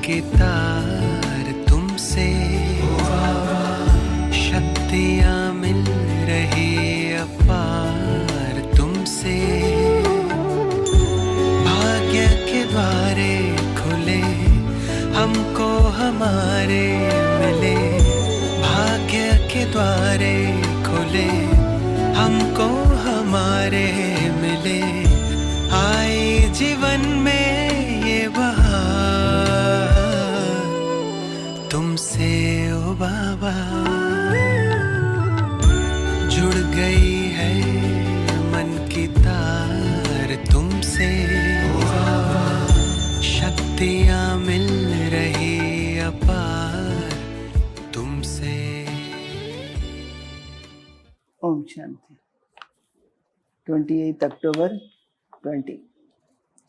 के तार तुमसे शक्तियाँ मिल रही अपार तुमसे। भाग्य के द्वारे खुले हमको हमारे मिले, भाग्य के द्वारे खुले हमको हमारे मिले। आए जीवन में ये बहार तुमसे ओ बाबा। जुड़ गई है मन की तार तुमसे, शक्तियाँ मिल रही अपार तुमसे। ओम शांति। 28 अक्टूबर 20।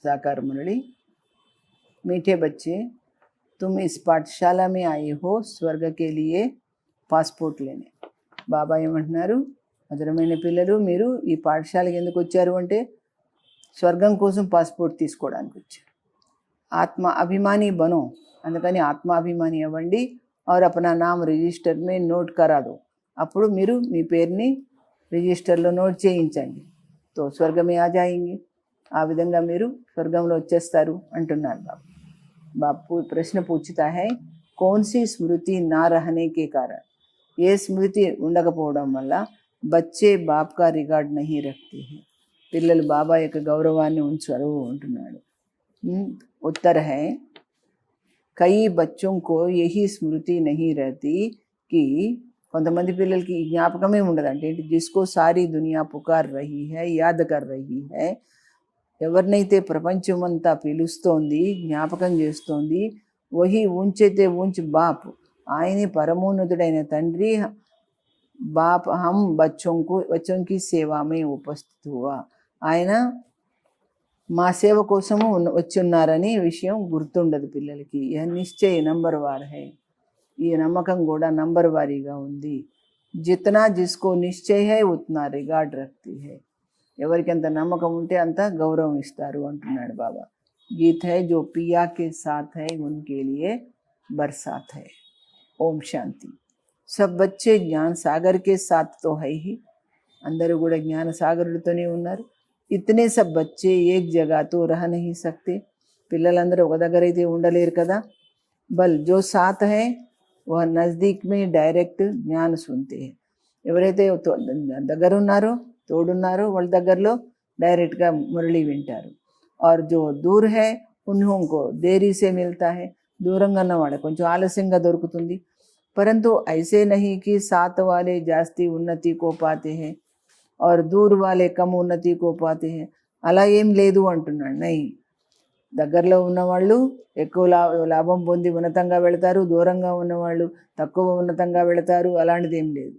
साकार मुरली। मीठे बच्चे, तुम इस पाठशाला में आए हो स्वर्ग के लिए పాస్పోర్ట్ లేనే. బాబా ఏమంటున్నారు, మధురమైన పిల్లలు, మీరు ఈ పాఠశాలకి ఎందుకు వచ్చారు అంటే స్వర్గం కోసం పాస్పోర్ట్ తీసుకోవడానికి వచ్చారు. ఆత్మ అభిమాని బనో, అందుకని ఆత్మాభిమాని అవ్వండి. और अपना नाम रजिस्टर में नोट करा दो, అప్పుడు మీరు మీ పేరుని రిజిస్టర్లో నోట్ చేయించండి. తో స్వర్గమే ఆ జాయింగి, ఆ విధంగా మీరు స్వర్గంలో వచ్చేస్తారు అంటున్నారు బాబు. బాపు ప్రశ్న పూछता है, कौन सी स्मृति ना रहने के कारण, ఏ స్మృతి ఉండకపోవడం వల్ల బచ్చే బాప్ కా రికార్డ్ నహీ రఖతే హై, పిల్లలు బాబా యొక్క గౌరవాన్ని ఉంచరు అంటున్నాడు. उत्तर है, कई बच्चों को यही स्मृति नहीं रहती कि కొంతమంది పిల్లలకి జ్ఞాపకమే ఉండదంటే జిస్కో సారీ దునియా పుకార్ రహీ హై, యాద్ కర్ రహీ హై, ఎవరినైతే ప్రపంచమంతా పిలుస్తోంది, జ్ఞాపకం చేస్తోంది, వహీ ఊంచైతే ఊంచ్ బాప్, ఆయనే పరమోన్నతుడైన తండ్రి. బాప్ హమ్ బచ్చోంకి సేవామే ఉపస్థిత హువా, ఆయన మా సేవ కోసము వచ్చి ఉన్నారని విషయం గుర్తుండదు పిల్లలకి. యహ నిశ్చయ నంబర్ వార్ హై, ఈ నమ్మకం కూడా నంబర్ వారీగా ఉంది. జితనా జిస్కో నిశ్చయ హై ఉత్నా రిగార్డ్ రఖతీ హై, ఎవరికి అంత నమ్మకం ఉంటే అంత గౌరవం ఇస్తారు అంటున్నాడు బాబా. గీత్ హై జో పియా కే సాథ్ హై ఉన్కే లియే బర్సాత్ హై. ఓం శాంతి. సబ్ బచ్చే జ్ఞాన్ సాగర్ కే సాథ్ తో హై హీ, అందరూ కూడా జ్ఞాన సాగరుడితోనే ఉన్నారు. ఇతనే సబ్ బచ్చే ఏక్ జగह తో రహ నహీ సక్తే, పిల్లలందరూ ఒక దగ్గర అయితే ఉండలేరు కదా. బల్ జో సాథ్ హై వह నజదీక్ మే డైరెక్ట్ జ్ఞాన్ సున్తే హై, ఎవరైతే దగ్గర ఉన్నారో తోడున్నారో వాళ్ళ దగ్గరలో డైరెక్ట్గా మురళి వింటారు. और जो दूर है उन्हों को देरी से मिलता है, దూరంగా ఉన్నవాడు కొంచెం ఆలస్యంగా దొరుకుతుంది. परंतु ऐसे नहीं कि साथ वाले जास्ती उन्नति को पाते हैं और दूर वाले कम ఉన్నతి को पाते हैं, అలా ఏం లేదు అంటున్నాడు. నై, దగ్గరలో ఉన్నవాళ్ళు ఎక్కువ లాభం పొంది ఉన్నతంగా వెళతారు, దూరంగా ఉన్నవాళ్ళు తక్కువ ఉన్నతంగా వెళతారు, అలాంటిది ఏం లేదు.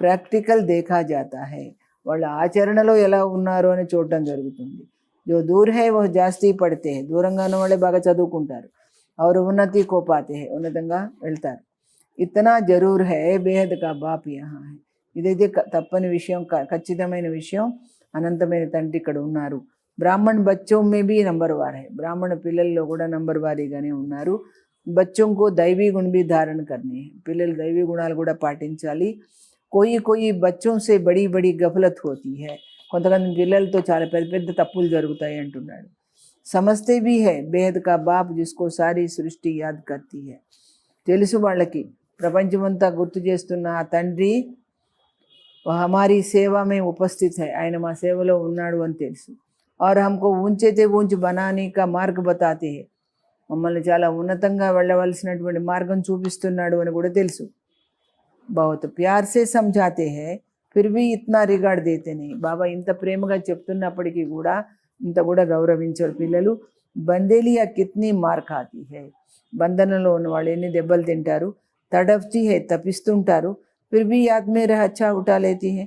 ప్రాక్టికల్ దేఖా జాతా హై, వాళ్ళ ఆచరణలో ఎలా ఉన్నారు అని చూడటం జరుగుతుంది. జో దూర్ హై వహ్ జాస్తి పడితే హై, దూరంగా ఉన్న వాళ్ళే బాగా చదువుకుంటారు. और ఉన్నతి को पाते हैं, ఉన్నతంగా వెళ్తారు. ఇతనా జరూర్ హై బేహద్ కా బాప్ యహా హై, ఇదైతే తప్పని విషయం, ఖచ్చితమైన విషయం, అనంతమైన తండ్రి ఇక్కడ ఉన్నారు. బ్రాహ్మణ్ బచ్చోं में भी నంబర్ వార్ హై, బ్రాహ్మణ పిల్లల్లో కూడా నంబర్ వారీగానే ఉన్నారు. బచ్చోं को दैवी गुण भी धारण करने हैं, పిల్లలు దైవీ గుణాలు కూడా పాటించాలి. कोई बच्चों से बड़ी बड़ी गफलत होती है, కొంతమంది పిల్లలతో చాలా పెద్ద పెద్ద తప్పులు జరుగుతాయి అంటున్నాడు. समझते भी है बेहद का बाप जिसको सारी सृष्टि याद करती है, తెలుసు వాళ్ళకి ప్రపంచమంతా గుర్తు చేస్తున్న ఆ తండ్రి हमारी सेवा में उपस्थित है, ఆయన మా సేవలో ఉన్నాడు అని తెలుసు. और हमको ऊंचे से ऊंच बनाने का मार्ग बताते हैं, మమ్మల్ని చాలా ఉన్నతంగా వెళ్ళవలసినటువంటి మార్గం చూపిస్తున్నాడు అని కూడా తెలుసు. बहुत प्यार से समझाते हैं फिर भी इतना रिगार्ड देते नहीं, బాబా ఇంత ప్రేమగా చెప్తున్నప్పటికీ కూడా ఇంత కూడా గౌరవించరు పిల్లలు. బందేలియా కిత్నీ మార్ ఖాతీ హై, బంధనంలో ఉన్న వాళ్ళు ఎన్ని దెబ్బలు తింటారు. తడఫ్తీ హై, తప్పిస్తుంటారు. ఫిర్ భీ యాద్ మే రహ అచ్చా ఉఠా లేతీ హై,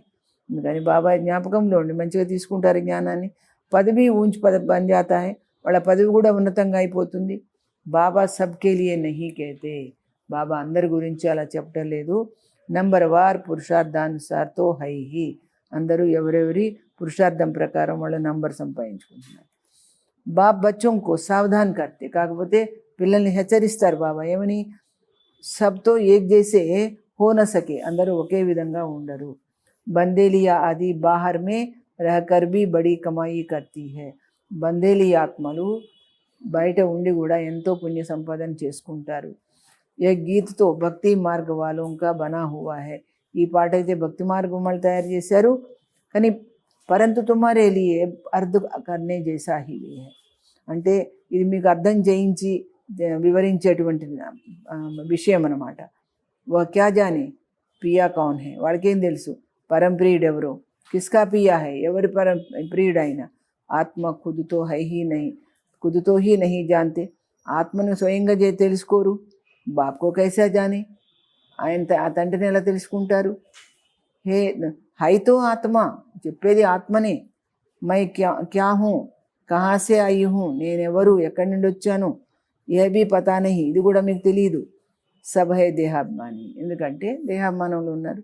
అందుకని బాబా జ్ఞాపకంలో ఉండి మంచిగా తీసుకుంటారు జ్ఞానాన్ని. పదవి ఊంచ్ బన్ జాతా హై, వాళ్ళ పదవి కూడా ఉన్నతంగా అయిపోతుంది. బాబా సబ్కే లియే నహీ कहते, బాబా అందరి గురించి అలా చెప్పడం లేదు. నంబర్ వార్ పురుషార్థానుసార్ తో హై హీ, అందరూ ఎవరెవరి పురుషార్థం ప్రకారం వాళ్ళ నంబర్ సంపాదించుకుంటున్నారు. బాప్ బచ్చోं को సావధాన్ కర్తే, కాకపోతే పిల్లల్ని హెచ్చరిస్తారు బాబా ఏమని, సబ్తో ఏక్ జైసే హో న సకే, అందరూ ఒకే విధంగా ఉండరు. బందేలియా ఆది బాహర్ మే రహకర్ భీ బడీ కమాయి కర్తీ హై. బందేలి ఆత్మలు బయట ఉండి కూడా ఎంతో పుణ్య సంపాదన చేసుకుంటారు. ఏ గీత్తో భక్తి మార్గ వాలోంకా బనా హువా హై. ఈ పాట అయితే భక్తి మార్గం వాళ్ళు తయారు చేశారు, కానీ పరంతు తుమారే లియే అర్థ కర్నే జైసా హీ హై. అంటే ఇది మీకు అర్థం చేయించి వివరించేటువంటి విషయం అన్నమాట. వా క్యా జానే పియా కౌన్ హై, వాళ్ళకేం తెలుసు పరంప్రియుడు ఎవరో. కిస్కా పియా హై, ఎవరి ప్రియుడైన. ఆత్మ ఖుదుతో హై హీ నహీ, ఖుదుతో హీ నహీ జాంతే. ఆత్మను స్వయంగా తెలుసుకోరు. బాప్కో కైసా జానే, ఆ తండ్రిని ఎలా తెలుసుకుంటారు. హే హైతో ఆత్మ, చెప్పేది ఆత్మనే. మై క్యా హూ, కహాసే అయి హూ, నేనెవరు, ఎక్కడి నుండి వచ్చాను. ఏ బీ పతా నహీ, ఇది కూడా మీకు తెలియదు. సబ్ హై దేహాభిమాని, ఎందుకంటే దేహాభిమానంలో ఉన్నారు.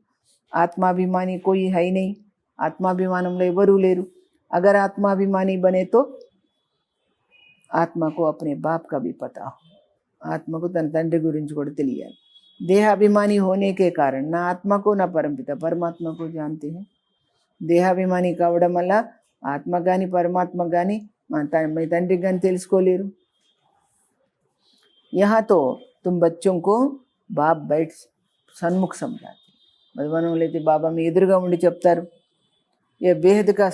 ఆత్మాభిమాని కోయి హై నహీ, ఆత్మాభిమానంలో ఎవరూ లేరు. అగర్ ఆత్మాభిమాని బనే తో ఆత్మకు అప్నే బాప్ కా భీ పతా హో, ఆత్మకు తన తండ్రి గురించి కూడా తెలియాలి. देहाभिमानी होने के कारण ना आत्मा को ना परमपिता परमात्मा को जानते हैं. దేహాభిమాని కావడం వల్ల ఆత్మ కానీ పరమాత్మ కానీ మీ తండ్రి కానీ తెలుసుకోలేరు. यहाँ तो तुम बच्चों को बाप बैठ सन्मुख समझाते. మధువనంలో అయితే బాబా మీ ఎదురుగా ఉండి చెప్తారు. ये बेहद का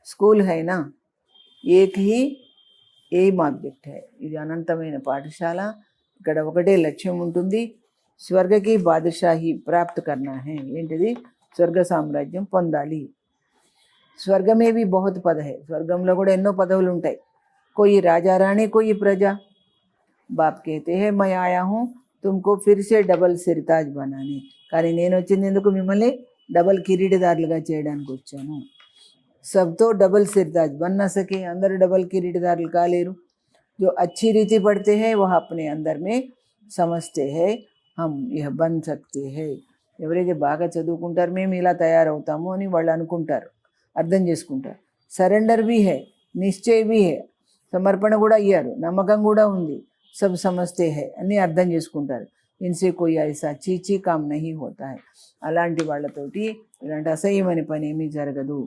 स्कूल है ना, एक ही एम ऑब्जेक्ट है. ఇది అనంతమైన పాఠశాల. ఇక్కడ ఒకటే లక్ష్యం ఉంటుంది, స్వర్గకి బాదుషాహి ప్రాప్త కర్నా హై. ఏంటిది? స్వర్గ సామ్రాజ్యం పొందాలి. స్వర్గమే भी बहुत पद है, స్వర్గంలో కూడా ఎన్నో పదవులు ఉంటాయి. कोई राजा रानी कोई प्रजा. बाप कहते हैं मैं आया हूँ तुमको फिर से डबल सिरताज बनाने. కానీ నేను వచ్చింది ఎందుకు, మిమ్మల్ని డబల్ కిరీటదారులుగా చేయడానికి వచ్చాను. సబ్తో డబల్ సిరతాజ్ బన్ నా సకే, అందరూ డబల్ కిరీటదారులు కాలేరు. जो अच्छी रीति पढ़ते हैं वह अपने अंदर में समझते हैं हम यह बन सकते हैं. ఎవరైతే బాగా చదువుకుంటారు మేము ఇలా తయారవుతాము అని వాళ్ళు అనుకుంటారు, అర్థం చేసుకుంటారు. సరెండర్ भी है, నిశ్చయ भी है, సమర్పణ కూడా అయ్యారు, నమ్మకం కూడా ఉంది. సబ్ సమస్తే హై అన్నీ అర్థం చేసుకుంటారు. ఇన్సే కోయి ఐసా చీచీ కామ్ నహీ హోతా హై. అలాంటి వాళ్ళతోటి ఇలాంటి అసహ్యమైన పని ఏమీ జరగదు.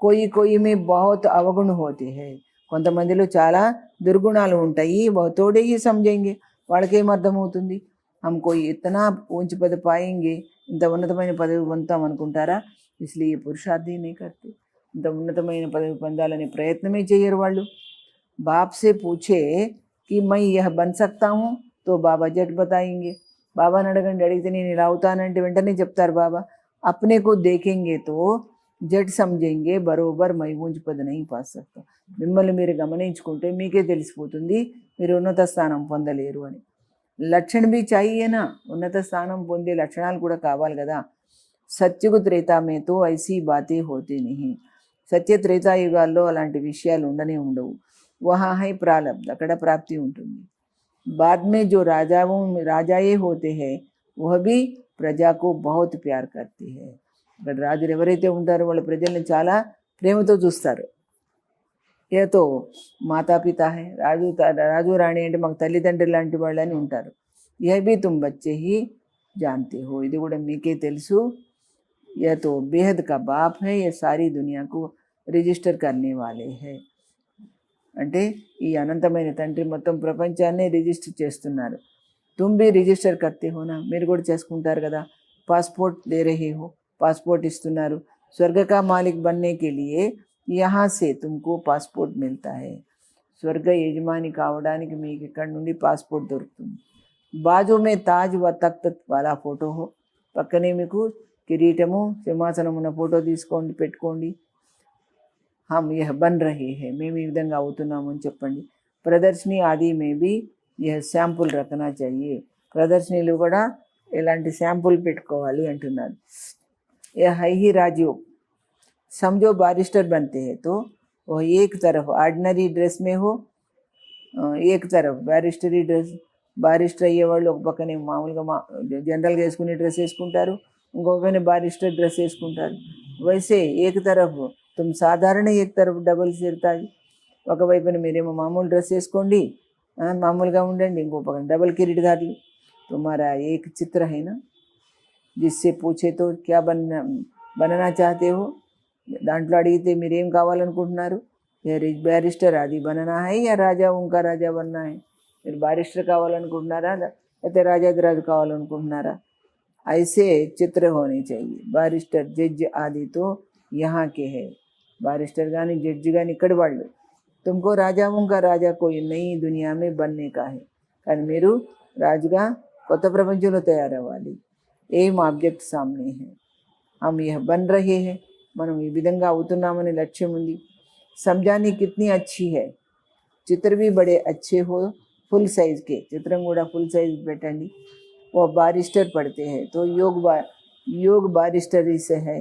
కోయి కోయి మే బహుత్ అవగుణ హోతే హై. కొంతమందిలో చాలా దుర్గుణాలు ఉంటాయి. తోడే హీ సమझेंगे, వాళ్ళకేం అర్థమవుతుంది. हमको इतना ऊंच पद पाएंगे, ఇంత ఉన్నతమైన పదవి పొందుతాం అనుకుంటారా. इसलिए పురుషార్థి नहीं करते. ఇంత ఉన్నతమైన పదవి పొందాలనే ప్రయత్నమే చేయరు వాళ్ళు. बाप से पूछे कि मैं यह बन सकता हूँ तो बाबा जट बताएंगे. బాబాని అడగండి, అడిగితే నేను ఇలా అవుతానంటే వెంటనే చెప్తారు బాబా. अपने को देखेंगे तो జట్ సమझेंगे బరోబర్ మై ఊంచ పద నహీ పా సక్తా. మిమ్మల్ని మీరు గమనించుకుంటే మీకే తెలిసిపోతుంది మీరు ఉన్నత స్థానం పొందలేరు అని. లక్షణ भी चाहिए ना, ఉన్నత స్థానం పొందే లక్షణాలు కూడా కావాలి కదా. సత్యుగు త్రేతామేతో ఐసీ బాతే హోతే నహీ. సత్య త్రేతాయుగాల్లో అలాంటి విషయాలు ఉండనే ఉండవు. వహా హై ప్రాలబ్ధ, అక్కడ ప్రాప్తి ఉంటుంది. बाद में जो राजाए होते हैं वह भी प्रजा को बहुत प्यार करते हैं. ఇక్కడ రాజులు ఎవరైతే ఉంటారో వాళ్ళ ప్రజల్ని చాలా ప్రేమతో చూస్తారు. ఏతో మాతాపిత హై, రాజు రాణి అంటే మాకు తల్లిదండ్రులు లాంటి వాళ్ళని ఉంటారు. A B Tum బచ్చే he Zantye హో, ఇది కూడా మీకే తెలుసు. ఏతో బేహద్ కా బాప్ హై, ఏ సారీ దునియాకు రిజిస్టర్ కర్నే వాలే హై. అంటే ఈ అనంతమైన తండ్రి మొత్తం ప్రపంచాన్నే రిజిస్టర్ చేస్తున్నారు. తుమ్ భీ రిజిస్టర్ కర్తే హోనా, మీరు కూడా చేసుకుంటారు కదా. పాస్పోర్ట్ దే రహే హో, పాస్పోర్ట్ ఇస్తున్నారు. స్వర్గ కా మాలిక్ బన్నే కే లియే యహా సే తుమ్కో పాస్పోర్ట్ మిల్తా హై. స్వర్గ యజమాని కావడానికి మీకు ఇక్కడ నుండి పాస్పోర్ట్ దొరుకుతుంది. బాజు మే తాజ్ వ తఖ్త్ వాలా ఫోటో హో, పక్కనే మీకు కిరీటము సింహాసనం ఉన్న ఫోటో తీసుకోండి, పెట్టుకోండి. हम यह बन रहे हैं, మేము ఈ విధంగా అవుతున్నాము అని చెప్పండి. ప్రదర్శని ఆది మే भी यह శాంపుల్ రఖనా चाहिए. ప్రదర్శనలు కూడా ఇలాంటి శాంపుల్ పెట్టుకోవాలి అంటున్నారు. यह है ही राजयोग. समझो बारिस्टर बनते हैं तो वह एक तरफ ఆర్డినరీ డ్రెస్ में हो, एक तरफ బ్యారిస్టరీ డ్రెస్. బారిస్టర్ అయ్యే వాళ్ళు ఒక పక్కనే మామూలుగా జనరల్గా వేసుకునే డ్రెస్ వేసుకుంటారు, ఇంకొక పైన బారిస్టర్ డ్రెస్ వేసుకుంటారు. వైసే ఏక తరఫ్ తుమ్ సాధారణ ఏక తరఫ్ డబుల్ సిరతాజ్. ఒకవైపున మీరేమో మామూలు డ్రెస్ వేసుకోండి, మామూలుగా ఉండండి. ఇంకో పక్కన డబల్ కిరీటదారులు. तुम्हारा एक चित्र है ना, जिससे पूछे तो क्या बनना चाहते हो, దాంట్లో అడిగితే మీరేం కావాలనుకుంటున్నారు, బ్యారిస్టర్ అది బననా హై యా రాజా ఉన్కా రాజా బన్నా హై, మీరు బారిస్టర్ కావాలనుకుంటున్నారా లేకపోతే రాజాదిరాజు కావాలనుకుంటున్నారా. ऐसे चित्र होने चाहिए. బారిస్టర్ జడ్జ్ ఆది తో यहाँ के है. బారిస్టర్ కానీ జడ్జి కానీ ఇక్కడి వాళ్ళు. तुमको రాజా उनका రాజా कोई नई दुनिया में बनने का है, కానీ మీరు రాజుగా కొత్త ప్రపంచంలో తయారవ్వాలి. ఏం ఆబ్జెక్ట్ సామ్నే है, हम यह बन रहे हैं, మనం ఈ విధంగా అవుతున్నామనే లక్ష్యం ఉంది. समझाने कितनी अच्छी है. चित्र भी बड़े अच्छे हो, फुल साइज के चित्रम కూడా फुल साइज పెట్టండి. वो बारिस्टर पढ़ते हैं तो योग बारिस्टरी से है,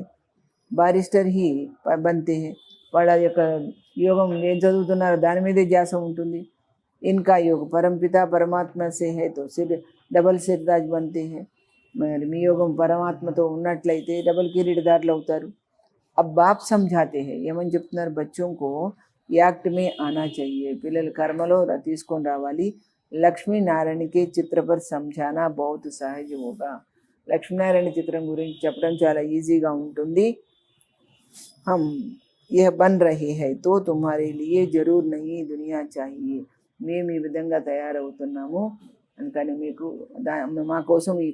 బారిస్టర్ ही बनते हैं. వాళ్ళ యొక్క యోగం ఏం చదువుతున్నారో దాని మీదే ధ్యాస ఉంటుంది. इनका योग परमपिता परमात्मा से है तो सिर डबल सिरताज बनते हैं. మరి మీ యోగం పరమాత్మతో ఉన్నట్లయితే డబల్ కిరీటదారులు అవుతారు. अब बाप समझाते हैं, ఏమని చెప్తున్నారు, बच्चों को యాక్ట్ में आना चाहिए, పిల్లలు కర్మలో తీసుకొని రావాలి. లక్ష్మీనారాయణ కే చిత్ర పర్ సమझाना बहुत सहज होगा. లక్ష్మీనారాయణ చిత్రం గురించి చెప్పడం చాలా ఈజీగా ఉంటుంది. हम यह बन रहे हैं तो तुम्हारे लिए जरूर नई दुनिया चाहिए. మేము ఈ విధంగా తయారవుతున్నాము, అందుకని మీకు మా కోసం ఈ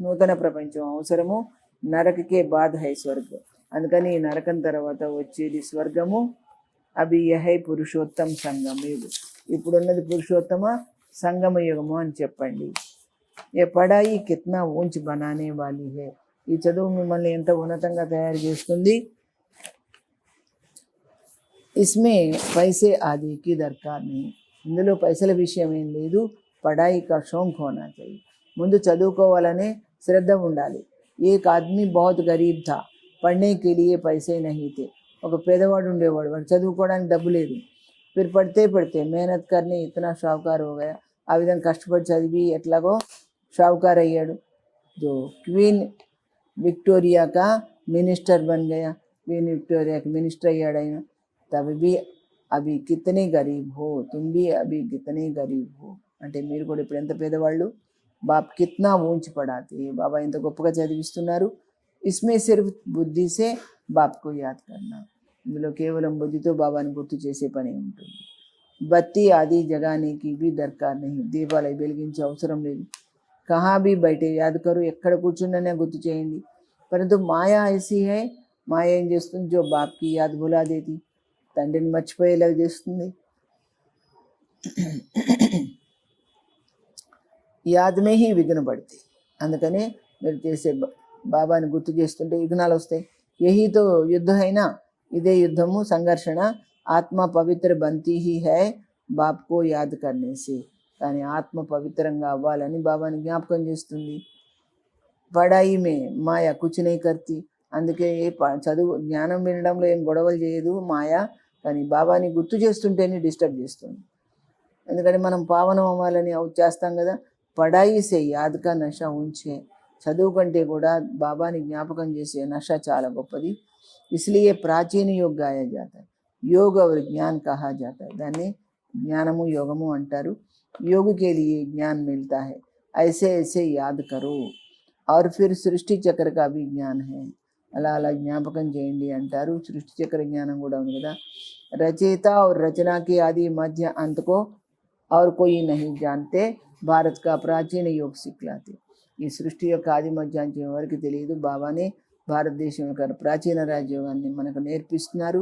నూతన ప్రపంచం అవసరము. నరకకే బాధ హై స్వర్గ, అందుకని ఈ నరకం తర్వాత వచ్చేది స్వర్గము. అభి యహై పురుషోత్తమ సంగమ యుగం, ఇప్పుడున్నది పురుషోత్తమ సంగమ యుగము అని చెప్పండి. ఏ పడాయి కిత్నా ఊంచ్ బనానే వాలి హై, ఈ చదువు మిమ్మల్ని ఎంత ఉన్నతంగా తయారు చేస్తుంది. ఇస్మే పైసే ఆదికి దర్కార్ नहीं, ఇందులో పైసల విషయం ఏం లేదు. పడాయి కా షౌక్ హోనా चाहिए, ముందు చదువుకోవాలనే శ్రద్ధ ఉండాలి. ఏక్ ఆద్మీ బహుత్ గరీబ్ థా, పढ़ने के लिए पैसे नहीं थे. ఒక పేదవాడు ఉండేవాడు, వాడు చదువుకోవడానికి డబ్బు లేదు. ఫిర్ పడితే మెహనత్ కర్ని ఇతనా షావుకార్ హో గయా, ఆ విధంగా కష్టపడి చదివి ఎట్లాగో షావుకార్ అయ్యాడు. जो క్వీన్ విక్టోరియాకా మినిస్టర్ బన్ గయా, క్వీన్ విక్టోరియాకి మినిస్టర్ అయ్యాడు ఆయన. తవి भी అభి కితనే గరీబ్ హో, తుమ్ भी అభి కితనే గరీబ్ హో, అంటే మీరు కూడా ఇప్పుడు ఎంత పేదవాళ్ళు. బాప్ కిత్నా ఊంచి పడాతే, బాబా ఎంత గొప్పగా చదివిస్తున్నారు. ఇస్మే సిర్ఫ్ బుద్ధి సే బాప్కు యాద్ కర్నా, ఇందులో కేవలం బుద్ధితో బాబాని గుర్తు చేసే పని ఉంటుంది. బత్తి ఆది జగానికి भी దర్కార్ नहीं, దీపాలు వెలిగించే అవసరం లేదు. కహా भी బయటే యాద్ కరు, ఎక్కడ కూర్చున్ననే గుర్తు చేయండి. పరంతు మాయా ఐసీ హై, మాయ ఏం చేస్తుంది, జో బాప్కి యాద్ భులా దేతి, తండ్రిని మర్చిపోయేలాగా చేస్తుంది. యాదమే హీ విఘ్న పడితే, అందుకనే మీరు చేసే బాబాని గుర్తు చేస్తుంటే విఘ్నాలు వస్తాయి. యహీతో యుద్ధ అయినా, ఇదే యుద్ధము సంఘర్షణ. ఆత్మ పవిత్ర బంతి హీ హై బాప్కో యాద్ కర్నేసి, కానీ ఆత్మ పవిత్రంగా అవ్వాలని బాబాని జ్ఞాపకం చేస్తుంది. పడాయి మే మాయా కుచ్ నహీ కర్తీ, అందుకే చదువు జ్ఞానం వినడంలో ఏం గొడవలు చేయదు మాయా, కానీ బాబాని గుర్తు చేస్తుంటేనే డిస్టర్బ్ చేస్తుంది. ఎందుకంటే మనం పావనం అవ్వాలని చేస్తాం కదా. పడాయి సే యాద్కా నష ఉంచే, చదువు కంటే కూడా బాబాని జ్ఞాపకం చేసే నష చాలా గొప్పది. ఇస్లియే ప్రాచీన యోగ గాయా జాతా, యోగ और ज्ञान कहा जाता है, దాన్ని జ్ఞానము యోగము అంటారు. योग के लिए ज्ञान मिलता है, ऐसे ऐसे याद करो. और फिर సృష్టి చక్ర का भी ज्ञान है, అలా అలా జ్ఞాపకం చేయండి అంటారు. సృష్టి చక్ర జ్ఞానం కూడా ఉంది కదా. రచయిత और रचना के आदि मध्य अंत को और कोई नहीं जानते, భారత్ కా ప్రాచీన యోగ సిక్లాతే, ఈ సృష్టి యొక్క ఆది మధ్యాంతం ఎవరికి తెలియదు. బాబానే భారతదేశం యొక్క ప్రాచీన రాజ్యోగాన్ని మనకు నేర్పిస్తున్నారు.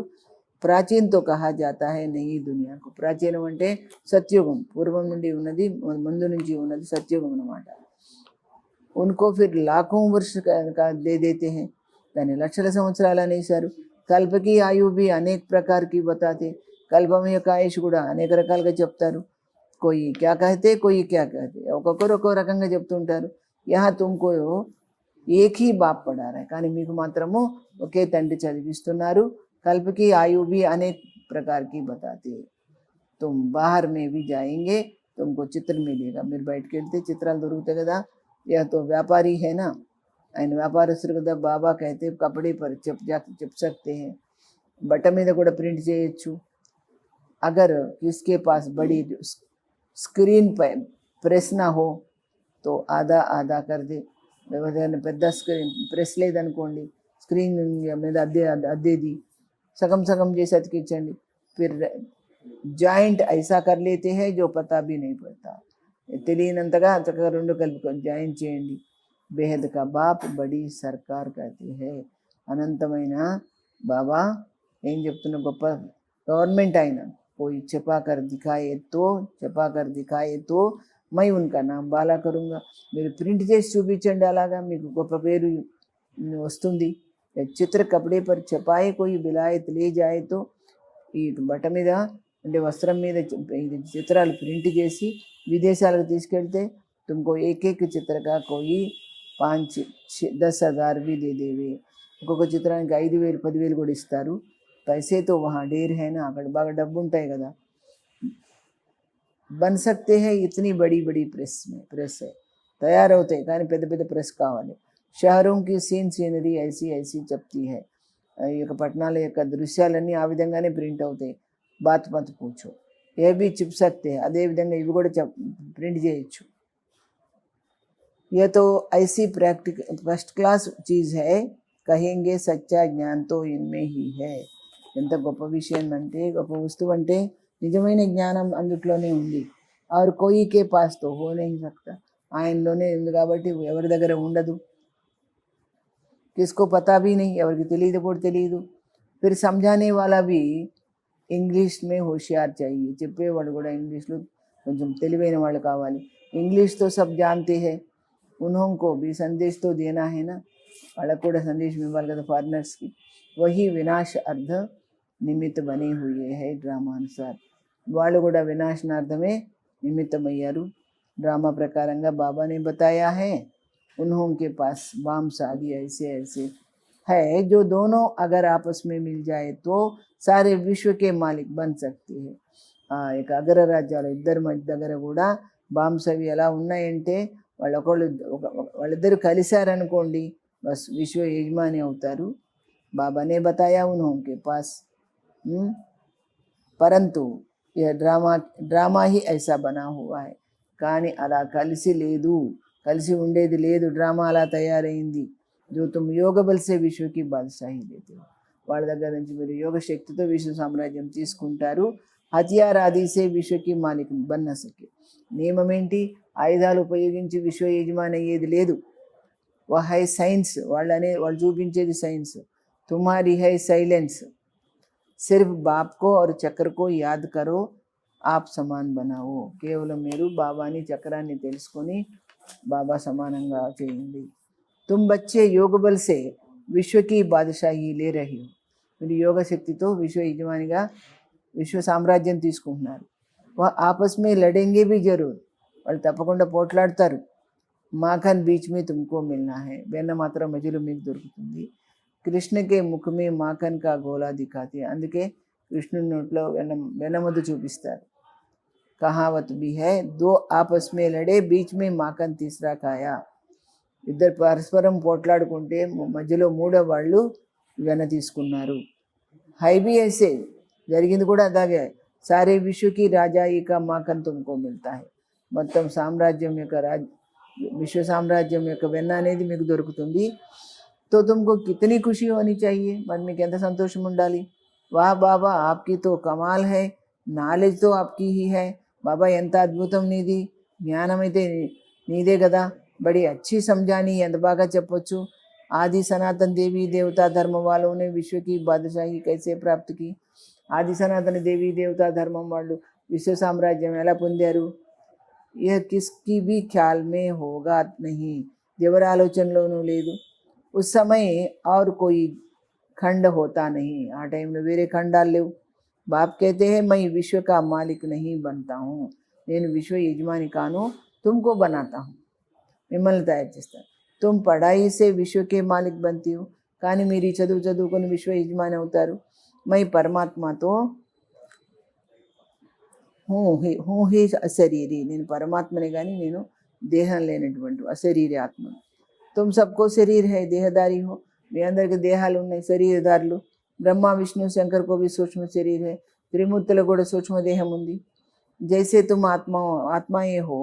ప్రాచీనతో కహా జాతా హై నయీ దునియాకు, ప్రాచీనం అంటే సత్యుగం, పూర్వం నుండి ఉన్నది, ముందు నుంచి ఉన్నది సత్యుగం అన్నమాట. ఉన్కో ఫిర్ లాఖోं वर्ष का दे देते हैं, దాన్ని లక్షల సంవత్సరాలు అనేసారు. కల్పకి ఆయు भी అనేక ప్రకారకి బతాతే, కల్పం యొక్క ఆయుష్ కూడా అనేక రకాలుగా చెప్తారు. कोई क्या कहते, कोई क्या कहते, ఒక్కొక్కరు ఒక్కో రకంగా చెప్తుంటారు. యహా తుమ్కో ఏక్ హీ బాప్ పడా రహా, కానీ మీకు మాత్రము ఒకే తండ్రి చదివిస్తున్నారు. కల్పకి ఆయు भी అనేక ప్రకారకి బతాతే, తుమ్ బాహర్ మే भी जाएंगे तुमको चित्र मिलेगा, మీరు బయటకు వెళ్తే చిత్రాలు దొరుకుతాయి కదా. యహ తో వ్యాపారీ है ना, ఆయన వ్యాపారస్తులు కదా. బాబా కైతే కపడే పర్ చెప్ సక్తే హై, బట్ట మీద కూడా ప్రింట్ చేయొచ్చు. అగర్ కిస్కే పాస్ బడి స్క్రీన్ పై ప్రెస్ నా హో తో ఆదా ఆదా कर दे ఎవరైనా పెద్ద స్క్రీన్ ప్రెస్ లేదనుకోండి స్క్రీన్ మీద అద్దేది సగం సగం చేసి అతికించండి फिर జాయింట్ ఐసా कर लेते हैं जो पता भी नहीं पड़ता తెలియనంతగా చక్కగా రెండు కలుపుకొని జాయింట్ చేయండి బేహద్ కా బాప్ బడి సర్కార్ कहते हैं అనంతమైన బాబా ఏం చెప్తున్న గొప్ప గవర్నమెంట్ ఆయన कोई छपा कर दिखाए तो मैं उनका नाम बाला करूँगा మీరు ప్రింట్ చేసి చూపించండి అలాగా మీకు గొప్ప పేరు వస్తుంది చిత్ర కపడే పర్ छपाए कोई విలాయత్ లే జాయే తో ఈ బట్ట మీద అంటే వస్త్రం మీద ఇది చిత్రాలు ప్రింట్ చేసి విదేశాలకు తీసుకెళ్తే तुमको एक एक चित्र का कोई 5-10,000 भी दे देवे ఒక్కొక్క చిత్రానికి 5,000 10,000 కూడా ఇస్తారు पैसे तो वहाँ ढेर है ना अगर बाग डब्बू ఉంటాయి కదా बन सकते हैं इतनी बड़ी बड़ी प्रेस है तैयार होते हैं కానీ పెద్ద పెద్ద ప్రెస్ కావాలి शहरों की सीनरी ऐसी ऐसी चपती है ఈ యొక్క పట్టణాల యొక్క దృశ్యాలన్నీ ఆ విధంగానే ప్రింట్ అవుతాయి బాత్ మత్ పూచో ఏ भी चिप सकते हैं అదే విధంగా ఇవి కూడా ప్రింట్ చేయొచ్చు ये तो ऐसी प्रैक्टिकल फर्स्ट क्लास चीज़ है कहेंगे सच्चा ज्ञान तो इनमें ही है ఎంత గొప్ప విషయం అంటే గొప్ప వస్తువు అంటే నిజమైన జ్ఞానం అందుట్లోనే ఉంది और कोई के पास तो हो नहीं सकता ఆయనలోనే ఉంది కాబట్టి ఎవరి దగ్గర ఉండదు किसको पता भी नहीं ఎవరికి తెలియదు కూడా తెలియదు फिर समझाने वाला भी इंग्लिश में होशियार चाहिए చెప్పేవాడు కూడా ఇంగ్లీష్లో కొంచెం తెలివైన వాళ్ళు కావాలి इंग्लिश तो सब जानते हैं उन्होंने भी संदेश तो देना है ना వాళ్ళకు కూడా సందేశం ఇవ్వాలి కదా ఫారినర్స్కి वही विनाश अर्ध నిమిత్త బనే హుయే హై డ్రామా అనుసార్ వాళ్ళు కూడా వినాశనార్థమే నిమిత్తమయ్యారు డ్రామా ప్రకారంగా బాబానే బతాయా హై उन्होंने पास बाम शादी ऐसे ऐसे है जो दोनों अगर आपस में मिल जाए तो सारे विश्व के मालिक बन सकते हैं ఇక అగర రాజ్యాలు ఇద్దరు దగ్గర కూడా బాంబ్స్ అవి ఎలా ఉన్నాయంటే వాళ్ళిద్దరు కలిశారనుకోండి బస్ విశ్వ యజమాని అవుతారు बाबा ने बताया उन्होंने पास परंतु यह ड्रामा ही ऐसा बना हुआ है కానీ అలా కలిసి ఉండేది లేదు డ్రామా అలా తయారైంది जो तुम योग बल से विश्व की बादशाही लेते हो వాళ్ళ దగ్గర నుంచి మీరు యోగ శక్తితో విశ్వ సామ్రాజ్యం తీసుకుంటారు హథియార్ ఆది సే విశ్వకి మాలిక్ బన్న సకే నియమం ఏంటి ఆయుధాలు ఉపయోగించి విశ్వ యజమాని అయ్యేది లేదు వహై సైన్స్ వాళ్ళు చూపించేది సైన్స్ तुम्हारी है साइलेंस सिर्फ बाप को और चक्र को याद करो आप समान बनाओ కేవలం మీరు బాబాని చక్రాన్ని తెలుసుకొని బాబా సమానంగా చేయండి तुम बच्चे योग बल से विश्व की बादशाही ले रही हो మీరు యోగ శక్తితో విశ్వ యజమానిగా విశ్వ సామ్రాజ్యం తీసుకుంటున్నారు వా ఆపస్ మే లడెంగే भी जरूर వాళ్ళు తప్పకుండా పోట్లాడతారు మాఖన్ బీచ్ మే తుమ్కో మిల్నా హై వెన్న మాత్రం మధ్యలో మీకు దొరుకుతుంది కృష్ణ కే ముఖ మే మాఖన్ కా గోలా దిఖాతే అందుకే కృష్ణుని నోట్లో వెన్నముద్దు చూపిస్తారు కహావత్ भी है दो आपस में लड़े बीच में माखन तीसरा खाया ఇద్దరు పరస్పరం పోట్లాడుకుంటే మధ్యలో మూడో వాళ్ళు వెన్న తీసుకున్నారు హైబీ ఐసే జరిగింది కూడా అలాగే సారే విశ్వకి రాజాయి కా మాఖన్ తుమ్కో మిల్తా హై మొత్తం సామ్రాజ్యం యొక్క విశ్వ సామ్రాజ్యం యొక్క వెన్న అనేది మీకు దొరుకుతుంది तो तुमको कितनी खुशी होनी चाहिए मन में ఎంత సంతోషం ఉండాలి वाह बाबा आपकी तो कमाल है నాలెడ్జ్ तो आपकी ही है బాబా ఎంత అద్భుతం నీది జ్ఞానం అయితే నీదే కదా बड़ी अच्छी समझानी ఎంత బాగా చెప్పొచ్చు आदि सनातन देवी देवता धर्म वालों ने विश्व की बादशाही कैसे प्राप्त की आदि सनातन देवी देवता धर्मం వాళ్ళు విశ్వ సామ్రాజ్యం ఎలా పొందారు यह किसकी भी ख्याल में होगा नहीं ఎవరి ఆలోచనలోనూ లేదు उस समय और कोई खंड होता नहीं आ टाइम में వేరే ఖండాలు లేవు बाप कहते हैं मैं विश्व का मालिक नहीं बनता हूँ నేను విశ్వ యజమాని కాను तुमको बनाता हूँ మిమ్మల్ని తయారు చేస్తాను तुम पढ़ाई से विश्व के मालिक बनती हो కానీ మీరు చదువుకొని విశ్వ యజమాని అవుతారు मैं परमात्मा तो हूँ ही अशरीरी నేను పరమాత్మనే కానీ నేను దేహం లేనటువంటి అశరీరి ఆత్మను तुम सबको शरीर है देहदारी हो మీ అందరికి దేహాలు ఉన్నాయి శరీరదారులు బ్రహ్మ విష్ణు శంకర్ కో भी सूक्ष्म शरीर है త్రిమూర్తులకు కూడా సూక్ష్మ దేహం ఉంది जैसे तुम ఆత్మయే हो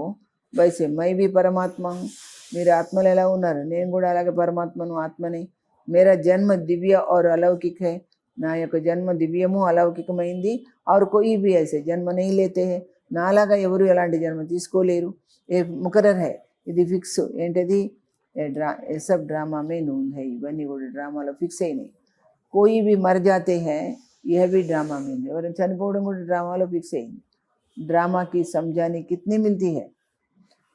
वैसे मैं भी परमात्मा हूँ. మీరు ఆత్మలు ఎలా ఉన్నారు, నేను కూడా అలాగే పరమాత్మను, ఆత్మని. मेरा जन्म दिव्य और अलौकिक है. నా యొక్క జన్మ దివ్యము అలౌకికమైంది. और कोई भी ऐसे जन्म नहीं लेते हैं. నాలాగా ఎవరు ఎలాంటి జన్మ తీసుకోలేరు. ఏ ముకరర్ है, ఇది ఫిక్స్. ఏంటది? ये सब ड्रामा में नून है. ఇవన్నీ కూడా డ్రామాలో ఫిక్స్ అయినాయి. कोई भी मर जाते हैं, यह भी ड्रामा में. ఎవరైనా చనిపోవడం కూడా డ్రామాలో ఫిక్స్ అయింది. డ్రామా की समझाने कितनी मिलती है.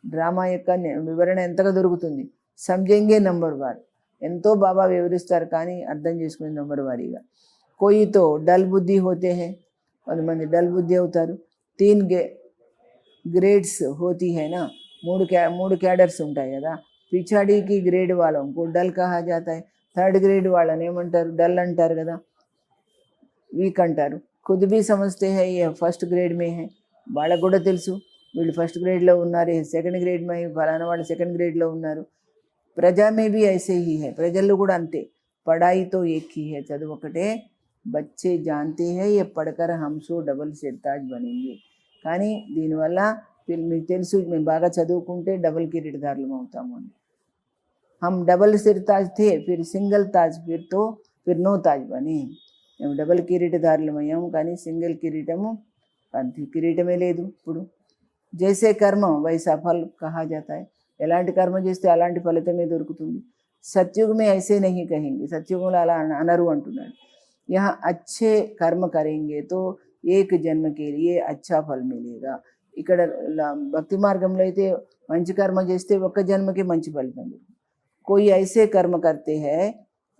డ్రామా యొక్క వివరణ ఎంతగా దొరుకుతుంది. సమझेंगे నంబర్ వార్, ఎంతో బాబా వివరిస్తారు కానీ అర్థం చేసుకునే నంబర్ వారీగా. कोई तो डल बुद्धि होते हैं, కొంతమంది డల్ బుద్ధి అవుతారు. 3 ग्रेड्स होती है ना, మూడు క్యాడర్స్ ఉంటాయి కదా. పిछाड़ी గ్రేడ్ వాళ్ళకు డల్ కహా జాతా है. 3rd గ్రేడ్ వాళ్ళని ఏమంటారు? డల్ అంటారు కదా, వీక్ అంటారు. खुद भी समझते हैं ये फर्स्ट ग्रेड में है. వాళ్ళకు కూడా తెలుసు వీళ్ళు ఫస్ట్ గ్రేడ్లో ఉన్నారు, సెకండ్ గ్రేడ్ में ఫలానా వాళ్ళు సెకండ్ గ్రేడ్లో ఉన్నారు. ప్రజా में भी ऐसे ही है, ప్రజల్లో కూడా అంతే. పढ़ाई तो एक ही है, చదువు ఒకటే. बच्चे जानते हैं ये पढ़कर हम सो डबल सिरताज बनेंगे. కానీ దీనివల్ల మీకు తెలుసు మేము బాగా చదువుకుంటే డబుల్ కిరీటదారులం అవుతాము అని. हम डबल सिरताज थे, फिर सिंगल ताज, फिर नो ताज बने. మేము డబల్ కిరీటదారులం అయ్యాము కానీ సింగిల్ కిరీటము కిరీటమే లేదు ఇప్పుడు. జైసే కర్మ వైసా ఫల్ కహా జాతా హై. ఎలాంటి కర్మ చేస్తే అలాంటి ఫలితమే దొరుకుతుంది. సత్యుగ్ మే ఐసే నహీ కహేంగే, సత్యుగంలో అలా అనరు అంటున్నాడు. यहाँ अच्छे कर्म करेंगे तो एक जन्म के लिए अच्छा फल मिलेगा. ఇక్కడ భక్తి మార్గంలో అయితే మంచి కర్మ చేస్తే ఒక్క జన్మకి మంచి ఫలితం. कोई ऐसे कर्म करते हैं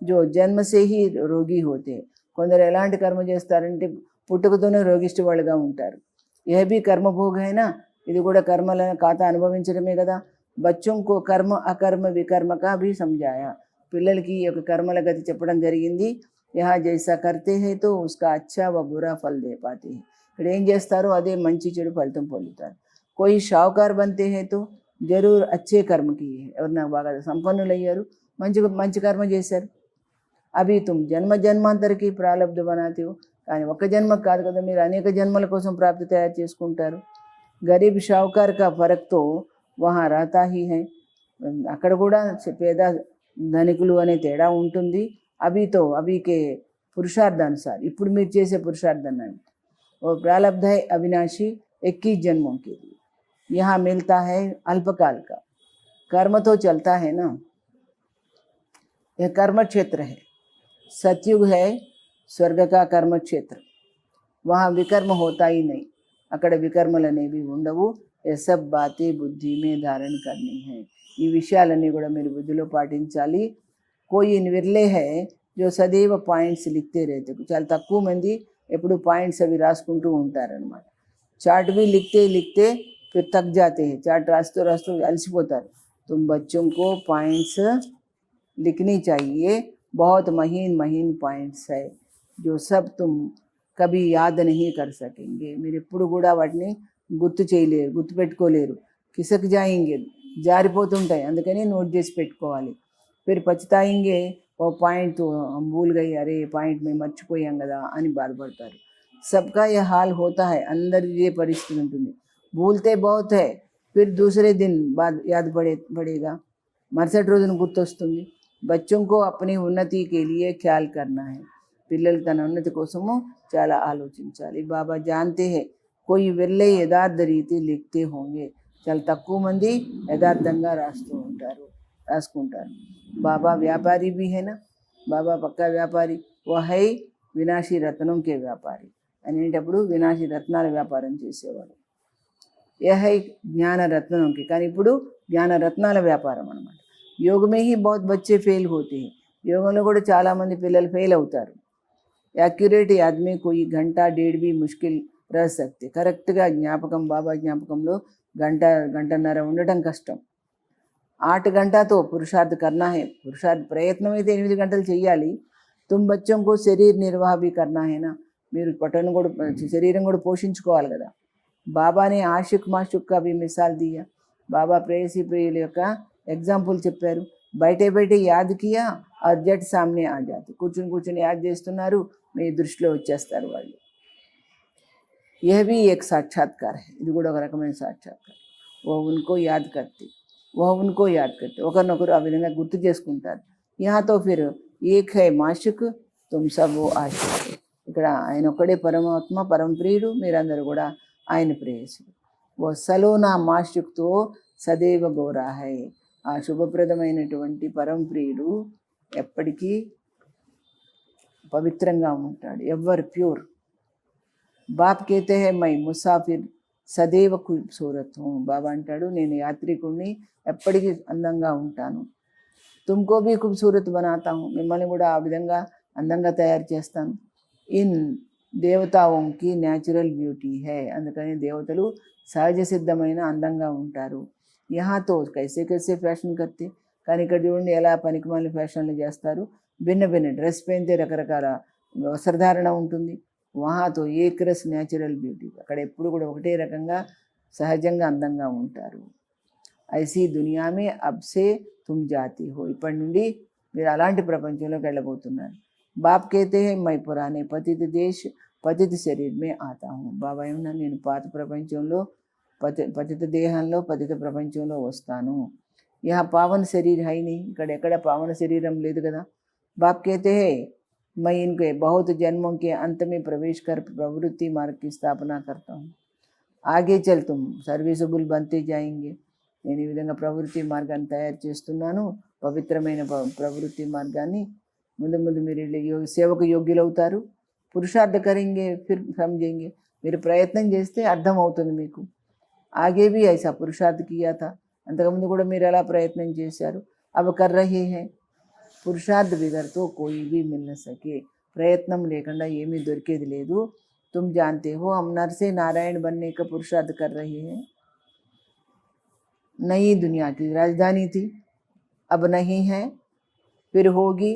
जो जन्म से ही रोगी होते हैं. కొందరు ఎలాంటి కర్మ చేస్తారంటే పుట్టుకతోనే రోగిష్టి వాళ్ళుగా ఉంటారు. यह भी कर्म भोग है ना, ఇది కూడా కర్మల ఖాతా అనుభవించడమే కదా. बच्चों को कर्म अकर्म विकर्म का भी समझाया. పిల్లలకి ఈ యొక్క కర్మల గతి చెప్పడం జరిగింది. यहाँ जैसा करते हैं तो उसका अच्छा व बुरा फल दे पाते हैं. ఇక్కడ ఏం చేస్తారో అదే మంచి చెడు ఫలితం పొందుతారు. कोई शाहूकार बनते हैं तो जरूर अच्छे कर्म किए हैं. ఎవరు నాకు బాగా సంపన్నులు అయ్యారు, మంచి కర్మ చేశారు. అవి తుమ్ జన్మ జన్మాంతరకి ప్రాలబ్ధ బనాతే హో. కానీ ఒక్క జన్మకు కాదు కదా, మీరు అనేక జన్మల కోసం ప్రాప్తి తయారు చేసుకుంటారు. గరీబ్ షావుకార్ కా ఫరక్ తో వహా రహతా హీ హై. అక్కడ కూడా పేద ధనికులు అనే తేడా ఉంటుంది. అభికే పురుషార్థానుసాर ఇప్పుడు మీరు చేసే పురుషార్థాన్ని वो प्रारब्ध है अविनाशी 21 जन्मों के लिए. यहाँ मिलता है अल्पकाल का. कर्म तो चलता है ना, यह कर्म क्षेत्र है. सतयुग है स्वर्ग का कर्म क्षेत्र. वहाँ विकर्म होता ही नहीं, అక్కడ వికర్మలు అనేవి ఉండవు. ये सब बातें बुद्धि में धारण करनी है. ఈ విషయాలన్నీ కూడా మీరు బుద్ధిలో పాటించాలి. कोई विरले है जो सदैव పాయింట్స్ लिखते रहते. చాలా తక్కువ మంది ఎప్పుడు పాయింట్స్ అవి రాసుకుంటూ ఉంటారనమాట. चार्ट भी लिखते लिखते फिर थक जाते हैं. चार्ट रास्तों रास्तों अलसिपोताరు. तुम बच्चों को पॉइंट्स लिखनी चाहिए. बहुत महीन महीन पॉइंट्स है जो सब तुम कभी याद नहीं कर सकेंगे. మీరు ఎప్పుడు కూడా వాటిని గుర్తు చేయలేరు, గుర్తు పెట్టుకోలేరు. కిసక్ జాయింగే, జారిపోతుంటాయి. అందుకని నోట్ చేసి పెట్టుకోవాలి. फिर पछताएंगे वो पॉइंट तो हम भूल गए, अरे पॉइंट में మర్చిపోయాం కదా అని బాధపడతారు. सबका यह हाल होता है. अंदर ये परिस्थिति ఉంటుంది. भूलते बहुत है, फिर दूसरे दिन बाद याद पड़ेगा. మరుసటి రోజున గుర్తొస్తుంది. बच्चों को अपनी उन्नति के लिए ख्याल करना है. పిల్లలు తన ఉన్నతి కోసము చాలా ఆలోచించాలి. బాబా जानते हैं कोई విరలే యథార్థ రీతి लिखते होंगे. చాలా తక్కువ మంది యథార్థంగా రాసుకుంటారు. बाबा व्यापारी भी है ना, बाबा पक्का व्यापारी. वो है వినాశీ రత్నం కే వ్యాపారి అనేటప్పుడు వినాశీ రత్నాల వ్యాపారం చేసేవాడు. ఏ హై జ్ఞాన రత్నంకి, కానీ ఇప్పుడు జ్ఞాన రత్నాల వ్యాపారం అనమాట. योग में ही बहुत बच्चे फेल होते हैं. యోగంలో కూడా చాలామంది పిల్లలు ఫెయిల్ అవుతారు. యాక్యురేట్ ఆద్మీ कोई घंटा डेढ़ भी मुश्किल रह सकते. కరెక్ట్గా జ్ఞాపకం, బాబా జ్ఞాపకంలో గంటన్నర ఉండటం కష్టం. 8 घंटा तो पुरुषार्थ करना है. पुरुषार्थ ప్రయత్నం అయితే 8 గంటలు చేయాలి. तुम बच्चों को शरीर निर्वाह भी करना है ना, మీరు పట్టను కూడా శరీరం కూడా పోషించుకోవాలి కదా. బాబానే ఆషిక్ మాషుక్ కా भी మిసాల్ దియా. బాబా ప్రేయసి ప్రియుల యొక్క ఎగ్జాంపుల్ చెప్పారు. బయటే యాద్ కియా और జట్ సామ్నే ఆ జాతి. కూర్చుని యాద్ చేస్తున్నారు, మీ దృష్టిలో వచ్చేస్తారు వాళ్ళు. यह भी एक साक्षात्कार है, ఇది కూడా ఒక రకమైన సాక్షాత్కారం. वो उनको याद करते, ఒకరినొకరు ఆ విధంగా గుర్తు చేసుకుంటారు. यहाँ तो फिर एक है माशुक, तुम सब वो आशिक. ఇక్కడ ఆయన ఒక్కడే పరమాత్మ, పరమ ప్రియుడు, మీరందరూ కూడా ఆయన ప్రేయసులు. ఓ సలోనా మాషుక్తో సదైవ గోరా హై. ఆ శుభప్రదమైనటువంటి పరమ ప్రియుడు ఎప్పటికీ పవిత్రంగా ఉంటాడు, ఎవర్ ప్యూర్. బాప్ కేతే హై మై ముసాఫిర్ సదైవ ఖూబ్సూరత్ హూ. బాబా అంటాడు, నేను యాత్రికుడిని, ఎప్పటికీ అందంగా ఉంటాను. తుమ్కో భీ ఖూబ్సూరత్ బనాతా హూ. మిమ్మల్ని కూడా ఆ విధంగా అందంగా తయారు చేస్తాను. ఇన్ దేవతాओंकी న్యాచురల్ బ్యూటీ హై. అందుకని దేవతలు సహజ సిద్ధమైన అందంగా ఉంటారు. యహాతో కైసే కైసే ఫ్యాషన్ కర్తే. కానీ ఇక్కడ చూడండి ఎలా పనికిమాలిన ఫ్యాషన్లు చేస్తారు. భిన్న భిన్న డ్రెస్ పెయితే రకరకాల వస్త్రధారణ ఉంటుంది. వహాతో ఏక్ రస్ న్యాచురల్ బ్యూటీ. అక్కడ ఎప్పుడు కూడా ఒకటే రకంగా సహజంగా అందంగా ఉంటారు. ఐసీ దునియామే అబ్సే తుమ్ జాతి హో. ఇప్పటి నుండి మీరు అలాంటి ప్రపంచంలోకి వెళ్ళబోతున్నారు. బాప్ కేతే హై మై పురానే పతిత దేశ్ పతిత శరీర్ మే ఆతా హూ. బాబా ఏమన్నా, నేను పాత ప్రపంచంలో పతిత దేహంలో పతిత ప్రపంచంలో వస్తాను. యహ పావన శరీర్ హై నీ. ఇక్కడ ఎక్కడ పావన శరీరం లేదు కదా. బాప్ కేతే హై मैं इनके बहुत जन्मों के अंत में प्रवेश कर प्रवृत्ति मार्ग की स्थापना करता हूँ. आगे चल तुम सर्विसबుల్ बनते जाएंगे. నేను ఈ విధంగా ప్రవృత్తి మార్గాన్ని తయారు చేస్తున్నాను, పవిత్రమైన ప్రవృత్తి మార్గాన్ని. ముందు ముందు మీరు సేవకు యోగ్యులవుతారు. పురుషార్థ కరింగే ఫిర్ సమझेंगे. మీరు ప్రయత్నం చేస్తే అర్థమవుతుంది మీకు. ఆగే भी ऐसा పురుషార్థ किया था. అంతకుముందు కూడా మీరు ఎలా ప్రయత్నం చేశారు. अब कर रहे हैं. పురుషార్థ బిగర్తో కోయి భీ మిల్ న సకే. ప్రయత్నం లేకుండా ఏమీ దొరికేది లేదు. तुम जानते हो हम नर से नारायण बनने का पुरुषार्थ कर रहे हैं. नई दुनिया की राजधानी थी, अब नहीं है, फिर होगी.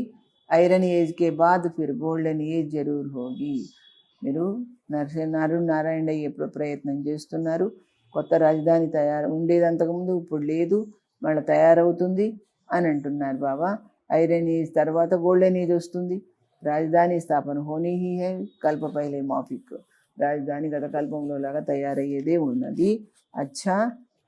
ఐరన్ ఏజ్ కే బాద్ ఫిర్ గోల్డెన్ ఏజ్ జరూర్ హోగి. మీరు నారాయణ అయ్యే ప్రయత్నం చేస్తున్నారు. కొత్త రాజధాని ఉండేది అంతకుముందు, ఇప్పుడు లేదు, మళ్ళీ తయారవుతుంది అని అంటున్నారు బాబా. ఐరన్ ఏజ్ తర్వాత గోల్డెన్ ఏజ్ వస్తుంది. రాజధాని స్థాపన హోనీ హీ హై. కల్ప పైలే మాఫిక్. రాజధాని గత కల్పంలో లాగా తయారయ్యేదే ఉన్నది. అచ్చా,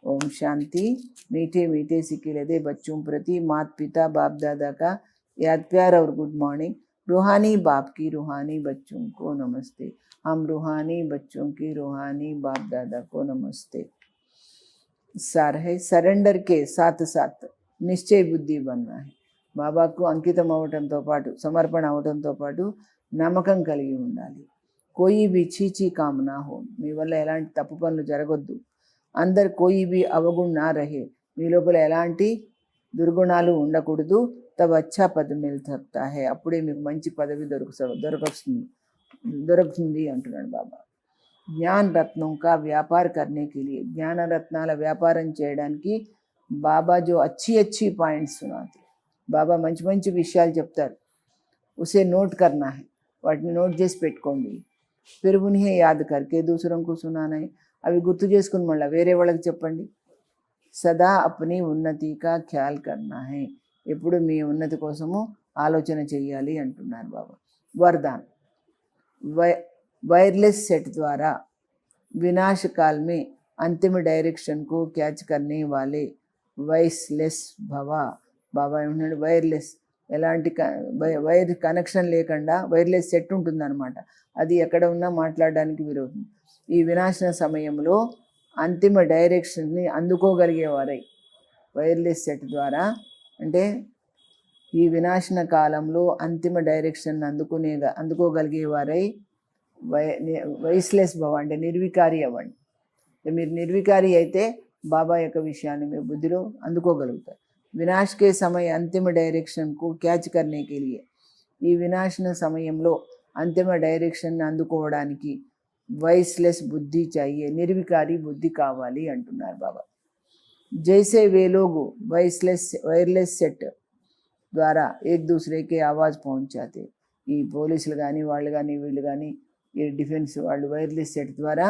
ఓం శాంతి. मीठे मीठे सिक्के लदे बच्चों प्रति माता पिता बाप दादा का याद प्यार और गुड मॉर्निंग. रूहानी बाप की रूहानी बच्चों को नमस्ते. हम रूहानी बच्चों की रूहानी बाप दादा को नमस्ते. सार है सरेंडर के साथ साथ నిశ్చయ బుద్ధి बनना है. బాబాకు అంకితం అవటంతో పాటు, సమర్పణ అవటంతో పాటు నమ్మకం కలిగి ఉండాలి. కోయి బి చీచీ కామ్ నా హో. మీ వల్ల ఎలాంటి తప్పు పనులు జరగొద్దు. అందరు కోయి బి అవగుణ నా రహే. మీ లోపల ఎలాంటి దుర్గుణాలు ఉండకూడదు. తబ్ అచ్చా పద్ మిల్ సక్తా హై. అప్పుడే మీకు మంచి పదవి దొరుకుతుంది అంటున్నాడు బాబా. జ్ఞాన రత్నం కా వ్యాపార కర్నే కే లియే. జ్ఞాన రత్నాల వ్యాపారం చేయడానికి బాబా జో అచ్చి పాయింట్స్ సునాతే. బాబా మంచి మంచి విషయాలు చెప్తారు. ఉసే నోట్ కర్నా హై. వాటిని నోట్ చేసి పెట్టుకోండి. ఫిర్ ఉన్హే యాద్ కర్కే దూసరోంకు సునానా హై. అవి గుర్తు చేసుకుని మళ్ళీ వేరే వాళ్ళకి చెప్పండి. సదా అప్నీ ఉన్నతి కా ఖ్యాల్ కర్నా హై. ఎప్పుడు మీ ఉన్నతి కోసము ఆలోచన చెయ్యాలి అంటున్నారు బాబా. వరదాన్. వైర్లెస్ సెట్ ద్వారా వినాశ కాల్ మే అంతిమ డైరెక్షన్ కు క్యాచ్ కర్నే వాలే వైస్లెస్ భవ. బాబా ఏమన్నాడు, వైర్లెస్, ఎలాంటి వైర్ కనెక్షన్ లేకుండా వైర్లెస్ సెట్ ఉంటుందన్నమాట. అది ఎక్కడ ఉన్నా మాట్లాడడానికి వీలవుతుంది. ఈ వినాశన సమయంలో అంతిమ డైరెక్షన్ని అందుకోగలిగేవారై, వైర్లెస్ సెట్ ద్వారా అంటే ఈ వినాశన కాలంలో అంతిమ డైరెక్షన్ అందుకోగలిగేవారై వైస్లెస్ భవ అంటే నిర్వికారి అవ్వండి. మీరు నిర్వికారి అయితే బాబా యొక్క విషయాన్ని మీ బుద్ధిలో అందుకోగలుగుతారు. వినాశ కే సమయ అంతిమ డైరెక్షన్కు క్యాచ్ కర్నే కే లియే. ఈ వినాశన సమయంలో అంతిమ డైరెక్షన్ని అందుకోవడానికి వైస్లెస్ బుద్ధి చాహియే, నిర్వికారి బుద్ధి కావాలి అంటున్నారు బాబా. జైసే వే లోగ్ వైర్లెస్ సెట్ ద్వారా ఏక్ దూసరేకే ఆవాజ్ పहुंचाते. ఈ పోలీసులు కానీ వాళ్ళు కానీ వీళ్ళు కానీ ఈ డిఫెన్స్ వాళ్ళు వైర్లెస్ సెట్ ద్వారా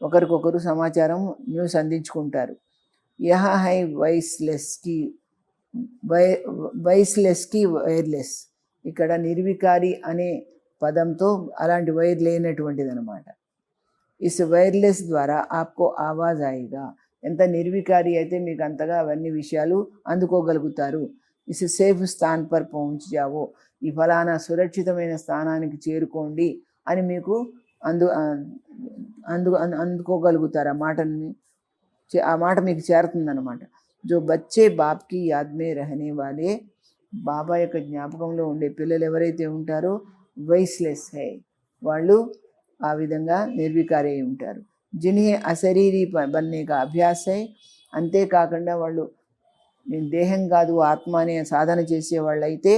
ఒకరికొకరు సమాచారం న్యూస్ అందించుకుంటారు. యహా హై వైస్లెస్కి వైర్లెస్. ఇక్కడ నిర్వికారి అనే పదంతో అలాంటి వైర్ లేనటువంటిది అనమాట. ఇస్ వైర్లెస్ ద్వారా ఆప్కో ఆవాజ్ ఆయేగా. ఎంత నిర్వికారి అయితే మీకు అంతగా అవన్నీ విషయాలు అందుకోగలుగుతారు. ఇస్ సేఫ్ స్థాన్ పర్ పहुंच जाओ. ఈ ఫలానా సురక్షితమైన స్థానానికి చేరుకోండి అని మీకు అందుకోగలుగుతారు. ఆ మాట మీకు చేరుతుందన్నమాట. జో బచ్చే బాప్కి యాద్మే రహనే వాలే, బాబా యొక్క జ్ఞాపకంలో ఉండే పిల్లలు ఎవరైతే ఉంటారో వైస్లెస్ హై, వాళ్ళు ఆ విధంగా నిర్వికారి అయి ఉంటారు. జిన్హే అశరీరీ బన్నేగా అభ్యాస్ హై, అంతేకాకుండా వాళ్ళు నేను దేహం కాదు ఆత్మ అనే సాధన చేసేవాళ్ళు అయితే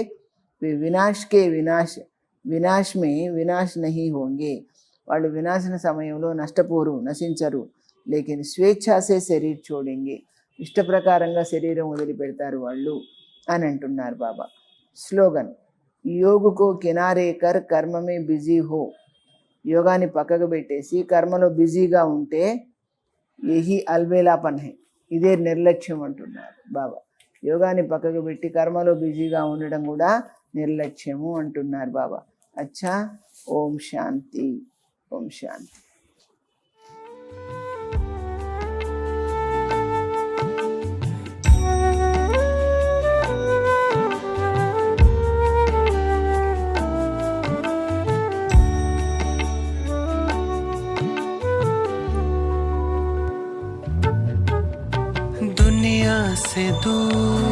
వినాశ్ నహీ హోంగే, వాళ్ళు వినాశన సమయంలో నష్టపోరు, నశించరు. లేకిన్ స్వేచ్ఛాసే శరీర్ చూడెంగే, ఇష్ట ప్రకారంగా శరీరం వదిలిపెడతారు వాళ్ళు అని అంటున్నారు బాబా. స్లోగన్, యోగుకో కినారే కర్ కర్మమే బిజీ హో. యోగాన్ని పక్కకు పెట్టేసి కర్మలో బిజీగా ఉంటే యహీ అల్బేలాపన్ హై, ఇదే నిర్లక్ష్యం అంటున్నారు బాబా. యోగాన్ని పక్కకు పెట్టి కర్మలో బిజీగా ఉండడం కూడా నిర్లక్ష్యము అంటున్నారు బాబా. అచ్చా, ఓం శాంతి, ఓం శాంతి. दुनिया से दूर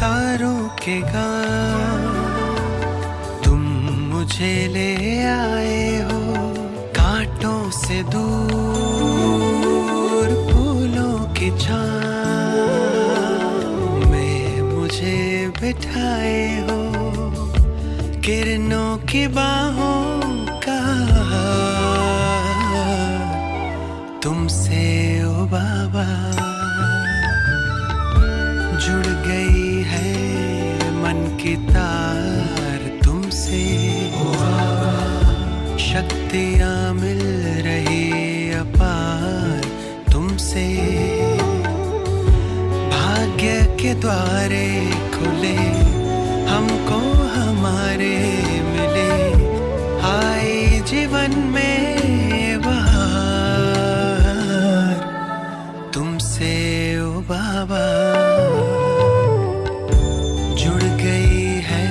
तारों के गांव तुम मुझे ले आए हो, कांटों से दूर फूलों की छांव में मुझे बिठाए हो, किरणों की बाहों का तुमसे ओ बाबा जुड़ गई है मन की तार तुमसे, शक्तियाँ मिल रही अपार तुमसे, भाग्य के द्वारे खुले हमको हमारे मिले, आए जीवन में बहार तुमसे ओ बाबा जुड़ गई है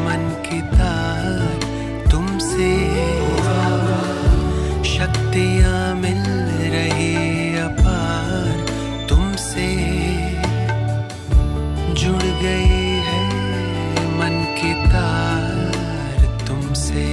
मन की तार तुमसे, शक्तियाँ मिल रही अपार तुमसे, जुड़ गई है मन की तार तुमसे।